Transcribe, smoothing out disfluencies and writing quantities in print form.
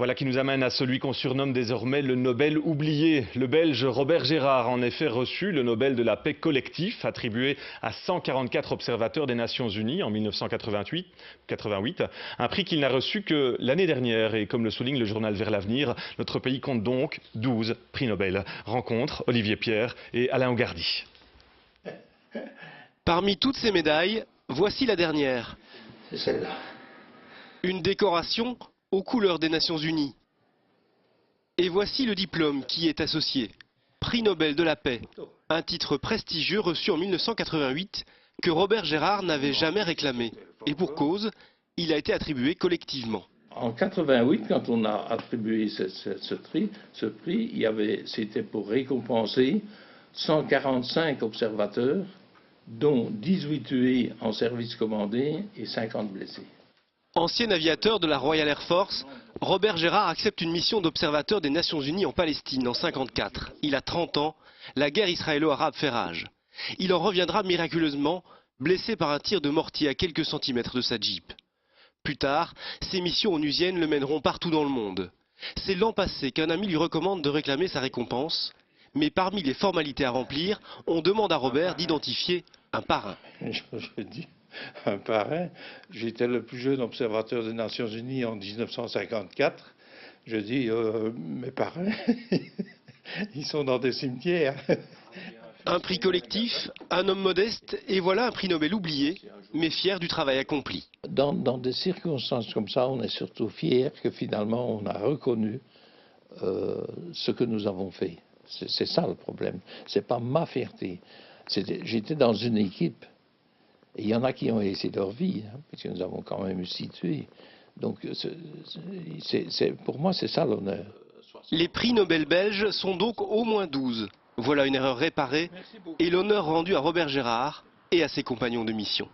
Voilà qui nous amène à celui qu'on surnomme désormais le Nobel oublié. Le Belge Robert Gérard a en effet reçu le Nobel de la paix collectif, attribué à 144 observateurs des Nations Unies en 1988, un prix qu'il n'a reçu que l'année dernière. Et comme le souligne le journal Vers l'avenir, notre pays compte donc 12 prix Nobel. Rencontre Olivier Pierre et Alain Augardy. Parmi toutes ces médailles, voici la dernière. C'est celle-là. Une décoration aux couleurs des Nations Unies. Et voici le diplôme qui y est associé. Prix Nobel de la paix, un titre prestigieux reçu en 1988 que Robert Gérard n'avait jamais réclamé. Et pour cause, il a été attribué collectivement. En 88, quand on a attribué ce prix, c'était pour récompenser 145 observateurs, dont 18 tués en service commandé et 50 blessés. Ancien aviateur de la Royal Air Force, Robert Gérard accepte une mission d'observateur des Nations Unies en Palestine en 1954. Il a 30 ans, la guerre israélo-arabe fait rage. Il en reviendra miraculeusement, blessé par un tir de mortier à quelques centimètres de sa Jeep. Plus tard, ses missions onusiennes le mèneront partout dans le monde. C'est l'an passé qu'un ami lui recommande de réclamer sa récompense. Mais parmi les formalités à remplir, on demande à Robert d'identifier un parrain. Je dis un parrain. J'étais le plus jeune observateur des Nations Unies en 1954. Je dis, mes parrains, ils sont dans des cimetières. Un prix collectif, un homme modeste, et voilà un prix Nobel oublié, mais fier du travail accompli. Dans des circonstances comme ça, on est surtout fier que finalement on a reconnu ce que nous avons fait. C'est ça le problème. C'est pas ma fierté. J'étais dans une équipe. Et il y en a qui ont laissé leur vie, hein, puisque nous avons quand même eu 6 tués. Donc, pour moi, c'est ça l'honneur. Les prix Nobel belges sont donc au moins 12. Voilà une erreur réparée et l'honneur rendu à Robert Gérard et à ses compagnons de mission.